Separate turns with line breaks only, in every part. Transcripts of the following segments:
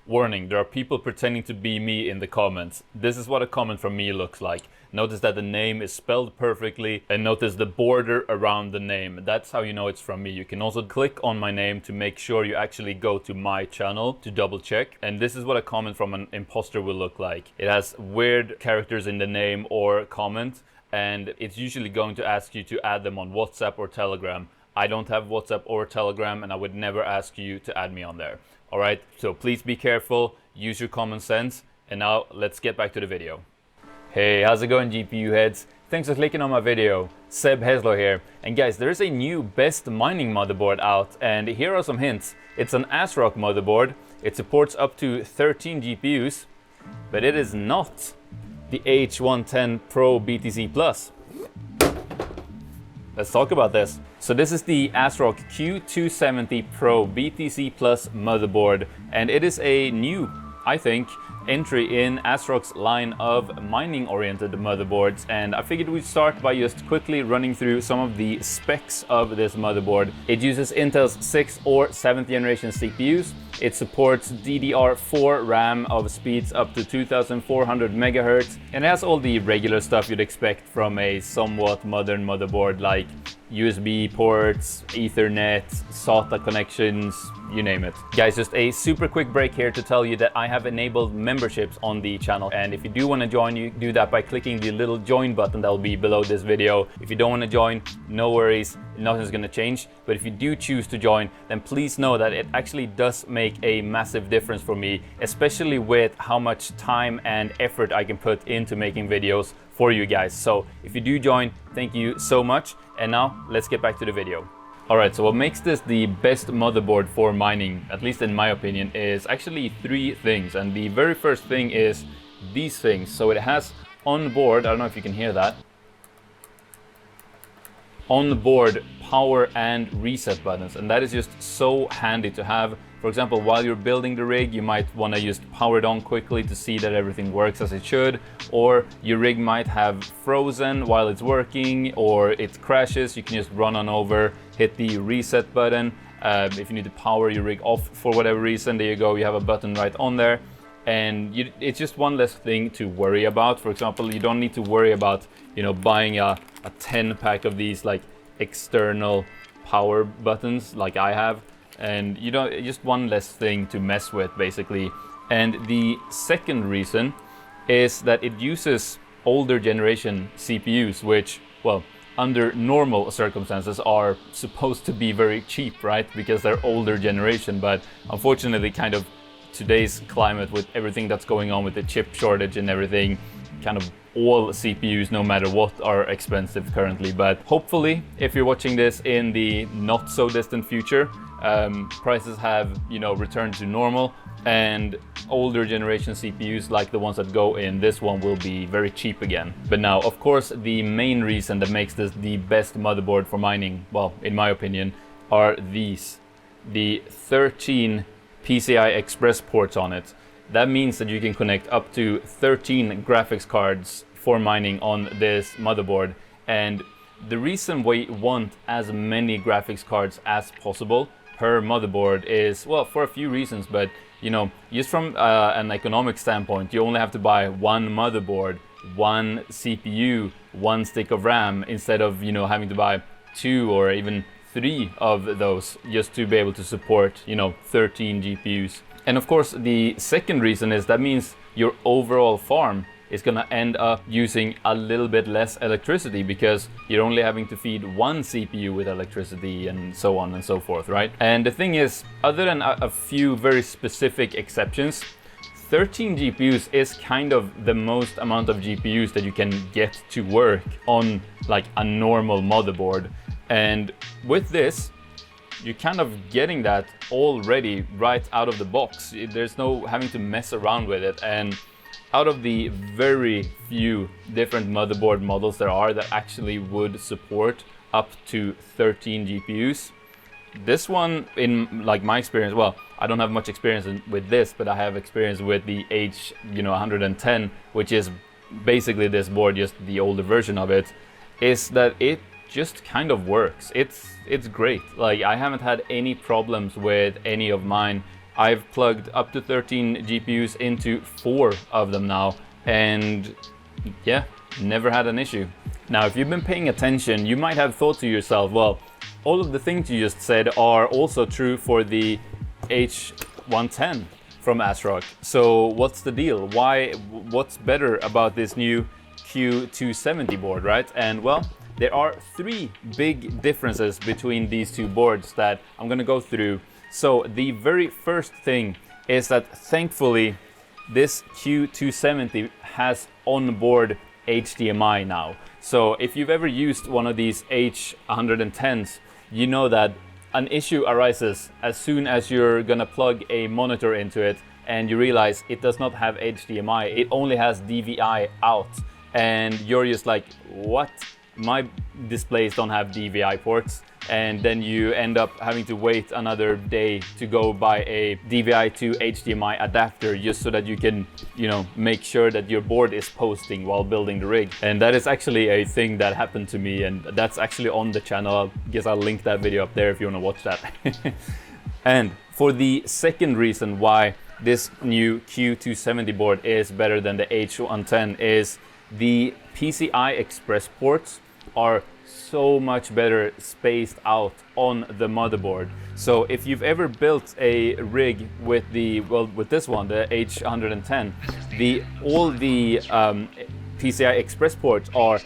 Warning, there are people pretending to be me in the comments. This is what a comment from me looks like. Notice that the name is spelled perfectly, and notice the border around the name. That's how you know it's from me. You can also click on my name to make sure you actually go to my channel to double check. And this is what a comment from an imposter will look like. It has weird characters in the name or comment, and it's usually going to ask you to add them on WhatsApp or Telegram. I don't have WhatsApp or Telegram, and I would never ask you to add me on there. All right, so please be careful, use your common sense, and now let's get back to the video. Hey, how's it going, GPU heads? Thanks for clicking on my video. Seb Heslo here. And guys, there is a new best mining motherboard out, and here are some hints. It's an ASRock motherboard. It supports up to 13 GPUs, but it is not the H110 Pro BTC Plus. Let's talk about this. So this is the ASRock Q270 Pro BTC Plus motherboard, and it is a new, I think, entry in ASRock's line of mining-oriented motherboards. And I figured we'd start by just quickly running through some of the specs of this motherboard. It uses Intel's 6th or 7th generation CPUs. It supports DDR4 RAM of speeds up to 2400 MHz, and it has all the regular stuff you'd expect from a somewhat modern motherboard, like USB ports, Ethernet, SATA connections, you name it. Guys, just a super quick break here to tell you that I have enabled memberships on the channel, and if you do want to join, you do that by clicking the little join button that will be below this video. If you don't want to join, no worries, nothing's going to change. But if you do choose to join, then please know that it actually does make a massive difference for me, especially with how much time and effort I can put into making videos for you guys. So if you do join, thank you so much. And now let's get back to the video. Alright, so what makes this the best motherboard for mining, at least in my opinion, is actually three things. And the very first thing is these things. So it has onboard, I don't know if you can hear that, onboard power and reset buttons, and that is just so handy to have. For example, while you're building the rig, you might want to just power it on quickly to see that everything works as it should, or your rig might have frozen while it's working, or it crashes. You can just run on over, hit the reset button. If you need to power your rig off for whatever reason, there you go, you have a button right on there. And it's just one less thing to worry about. For example, you don't need to worry about, you know, buying a 10 pack of these like external power buttons like I have. And you know, just one less thing to mess with basically. And the second reason is that it uses older generation CPUs, which, well, under normal circumstances are supposed to be very cheap, right? Because they're older generation, but unfortunately kind of today's climate with everything that's going on with the chip shortage and everything, kind of all CPUs, no matter what, are expensive currently. But hopefully, if you're watching this in the not so distant future, prices have, you know, returned to normal, and older generation CPUs like the ones that go in this one will be very cheap again. But now, of course, the main reason that makes this the best motherboard for mining, well, in my opinion, are these, the 13 PCI Express ports on it. That means that you can connect up to 13 graphics cards for mining on this motherboard. And the reason we want as many graphics cards as possible per motherboard is, well, for a few reasons, but you know, just from an economic standpoint, you only have to buy one motherboard, one CPU, one stick of RAM, instead of, you know, having to buy 2 or even 3 of those just to be able to support, you know, 13 GPUs. And of course, the second reason is that means your overall farm is gonna end up using a little bit less electricity, because you're only having to feed one CPU with electricity and so on and so forth, right? And the thing is, other than a few very specific exceptions, 13 GPUs is kind of the most amount of GPUs that you can get to work on like a normal motherboard. And with this, you're kind of getting that already right out of the box. There's no having to mess around with it. And out of the very few different motherboard models there are that actually would support up to 13 GPUs, this one, in like my experience, well, I don't have much experience with this, but I have experience with the H110, which is basically this board, just the older version of it, is that it just kind of works. It's great. Like, I haven't had any problems with any of mine I've plugged up to 13 GPUs into 4 of them now, and yeah, never had an issue. Now, if you've been paying attention, you might have thought to yourself, well, all of the things you just said are also true for the H110 from ASRock. So what's the deal? What's better about this new Q270 board, right? And well, there are 3 big differences between these 2 boards that I'm gonna go through. So the very first thing is that thankfully this Q270 has onboard HDMI now. So if you've ever used one of these H110s, you know that an issue arises as soon as you're gonna plug a monitor into it and you realize it does not have HDMI, it only has DVI out. And you're just like, what? My displays don't have DVI ports. And then you end up having to wait another day to go buy a DVI to HDMI adapter just so that you can, you know, make sure that your board is posting while building the rig. And that is actually a thing that happened to me, and that's actually on the channel. I guess I'll link that video up there if you want to watch that. And for the second reason why this new Q270 board is better than the H110 is the PCI Express ports are so much better spaced out on the motherboard. So if you've ever built a rig with with this one, the H110, all the PCI Express ports are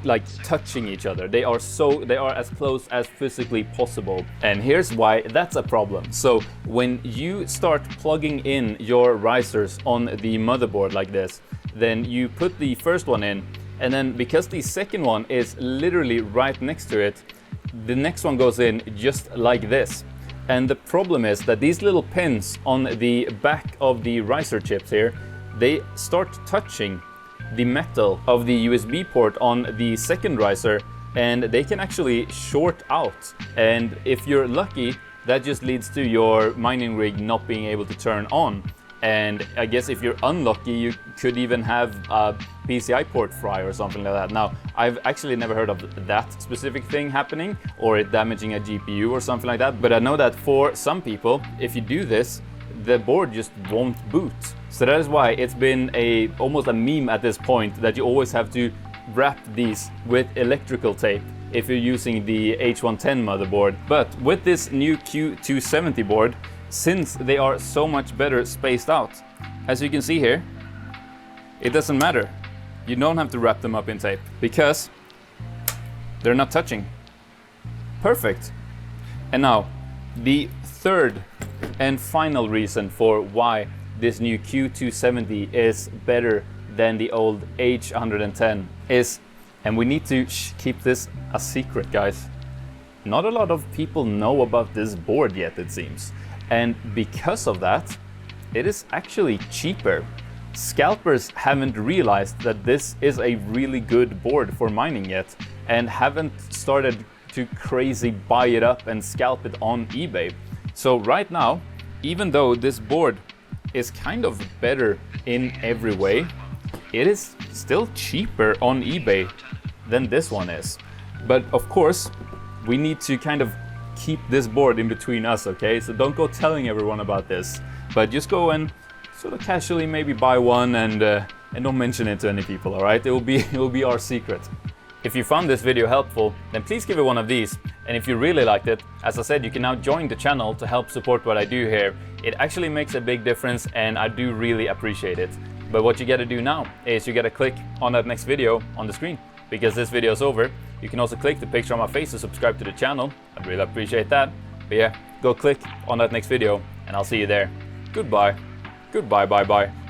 like touching each other. They are as close as physically possible. And here's why that's a problem. So when you start plugging in your risers on the motherboard like this, then you put the first one in, and then because the second one is literally right next to it, the next one goes in just like this. And the problem is that these little pins on the back of the riser chips here, they start touching the metal of the USB port on the second riser, and they can actually short out. And if you're lucky, that just leads to your mining rig not being able to turn on. And I guess if you're unlucky, you could even have a PCI port fry or something like that. Now, I've actually never heard of that specific thing happening or it damaging a GPU or something like that. But I know that for some people, if you do this, the board just won't boot. So that is why it's been almost a meme at this point that you always have to wrap these with electrical tape if you're using the H110 motherboard. But with this new Q270 board, since they are so much better spaced out, as you can see here, it doesn't matter. You don't have to wrap them up in tape because they're not touching. Perfect. And now, the third and final reason for why this new Q270 is better than the old H110 is, and we need to keep this a secret, guys. Not a lot of people know about this board yet, it seems. And because of that, it is actually cheaper. Scalpers haven't realized that this is a really good board for mining yet and haven't started to crazy buy it up and scalp it on eBay. So right now, even though this board is kind of better in every way, it is still cheaper on eBay than this one is. But of course, we need to kind of keep this board in between us, okay? So don't go telling everyone about this, but just go and sort of casually maybe buy one and don't mention it to any people, all right? It will be our secret. If you found this video helpful, then please give it one of these. And if you really liked it, as I said, you can now join the channel to help support what I do here. It actually makes a big difference and I do really appreciate it. But what you gotta do now is you gotta click on that next video on the screen. Because this video is over, you can also click the picture on my face to subscribe to the channel. I'd really appreciate that. But yeah, go click on that next video and I'll see you there. Goodbye. Goodbye, bye bye.